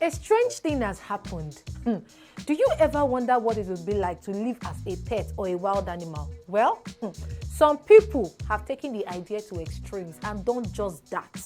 A strange thing has happened. Do you ever wonder what it would be like to live as a pet or a wild animal? Well, some people have taken the idea to extremes and done just that.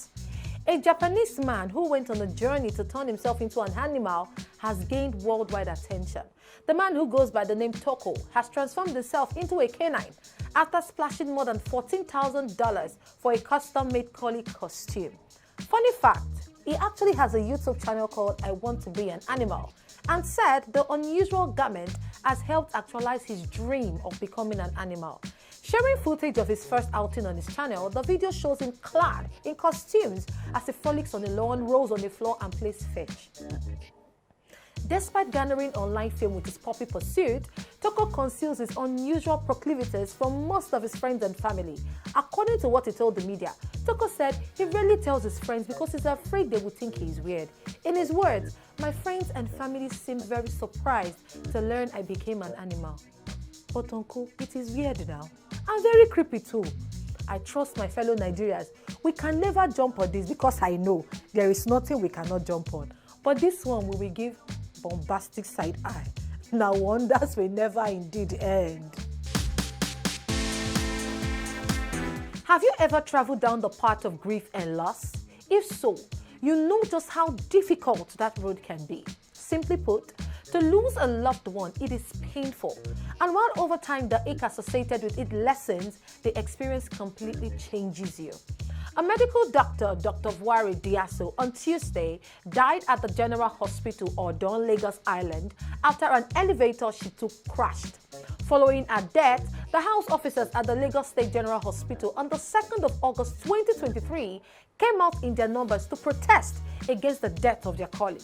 A Japanese man who went on a journey to turn himself into an animal has gained worldwide attention. The man, who goes by the name Toco, has transformed himself into a canine after splashing more than $14,000 for a custom-made collie costume. Funny fact, he actually has a YouTube channel called I Want to Be an Animal, and said the unusual garment has helped actualize his dream of becoming an animal. Sharing footage of his first outing on his channel, the video shows him clad in costumes as he frolics on the lawn, rolls on the floor, and plays fetch. Despite garnering online fame with his puppy pursuit, Toco conceals his unusual proclivities from most of his friends and family. According to what he told the media, Toco said he rarely tells his friends because he's afraid they would think he is weird. In his words, "My friends and family seemed very surprised to learn I became an animal. But uncle, it is weird now. And very creepy too. I trust my fellow Nigerians. We can never jump on this because I know there is nothing we cannot jump on. But this one we will give bombastic side eye. Now wonders will never indeed end." Have you ever traveled down the path of grief and loss? If so, you know just how difficult that road can be. Simply put, to lose a loved one, it is painful. And while over time the ache associated with it lessens, the experience completely changes you. A medical doctor, Dr. Vwaere Diaso, on Tuesday died at the General Hospital, Odan, Lagos Island, after an elevator she took crashed. Following her death, the house officers at the Lagos State General Hospital on the 2nd of August 2023 came out in their numbers to protest against the death of their colleague.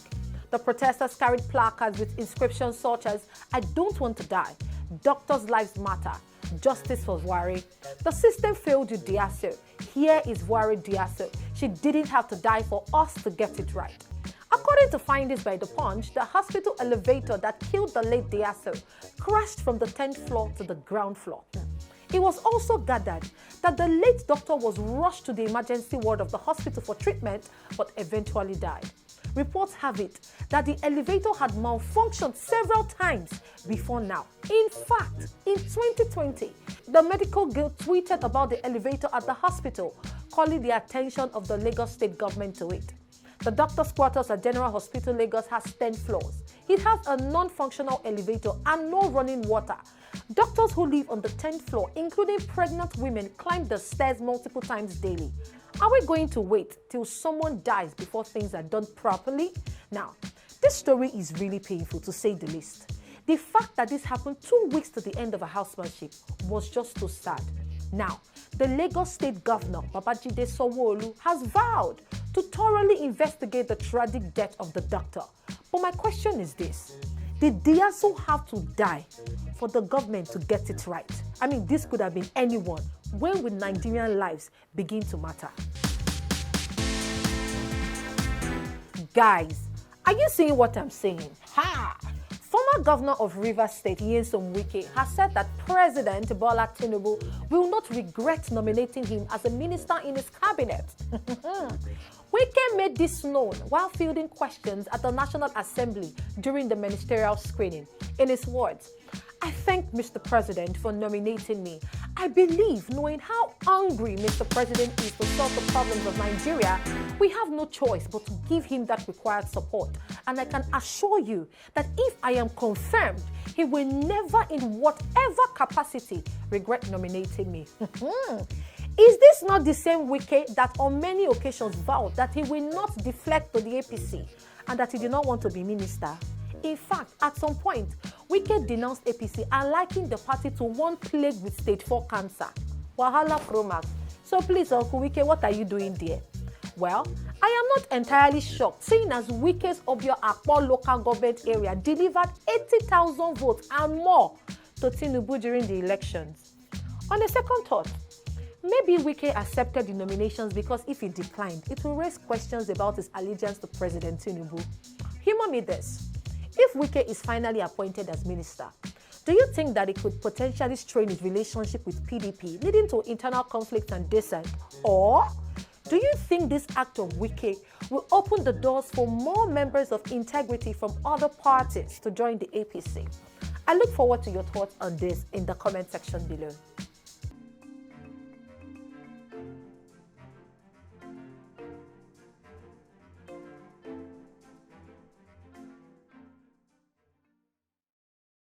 The protesters carried placards with inscriptions such as, "I don't want to die. Doctors' lives matter. Justice for Vwaere. The system failed you, Diaso. Here is Vwaere Diaso. She didn't have to die for us to get it right." According to findings by The Punch, the hospital elevator that killed the late Diaso crashed from the 10th floor to the ground floor. It was also gathered that the late doctor was rushed to the emergency ward of the hospital for treatment, but eventually died. Reports have it that the elevator had malfunctioned several times before now. In fact, in 2020, the medical guild tweeted about the elevator at the hospital, calling the attention of the Lagos state government to it. The doctor's quarters at General Hospital Lagos has 10 floors. It has a non-functional elevator and no running water. Doctors who live on the 10th floor, including pregnant women, climb the stairs multiple times daily. Are we going to wait till someone dies before things are done properly? Now, this story is really painful, to say the least. The fact that this happened 2 weeks to the end of a housemanship was just too sad. Now, the Lagos State Governor, Babajide Sanwo-Olu, has vowed to thoroughly investigate the tragic death of the doctor. But my question is this: did Diaso have to die for the government to get it right? I mean, this could have been anyone. When will Nigerian lives begin to matter? Guys, are you seeing what I'm saying? Ha! Former governor of Rivers State, Nyesom Wike, has said that President Bola Tinubu will not regret nominating him as a minister in his cabinet. Wike made this known while fielding questions at the National Assembly during the ministerial screening. In his words, "I thank Mr. President for nominating me. I believe, knowing how hungry Mr. President is to solve the problems of Nigeria, we have no choice but to give him that required support. And I can assure you that if I am confirmed, he will never, in whatever capacity, regret nominating me." Is this not the same Wike that on many occasions vowed that he will not deflect to the APC and that he did not want to be minister? In fact, at some point, Wike denounced APC and likened the party to one plagued with stage 4 cancer. Wahala Promax. So please, Uncle Wike, what are you doing there? Well, I am not entirely shocked, seeing as Wike's Obio Akpo local government area delivered 80,000 votes and more to Tinubu during the elections. On a second thought, maybe Wike accepted the nominations because if he declined, it will raise questions about his allegiance to President Tinubu. Humor me this: if Wike is finally appointed as minister, do you think that it could potentially strain his relationship with PDP, leading to internal conflict and dissent? Or Do you think this act of Wike will open the doors for more members of integrity from other parties to join the APC? I look forward to your thoughts on this in the comment section below.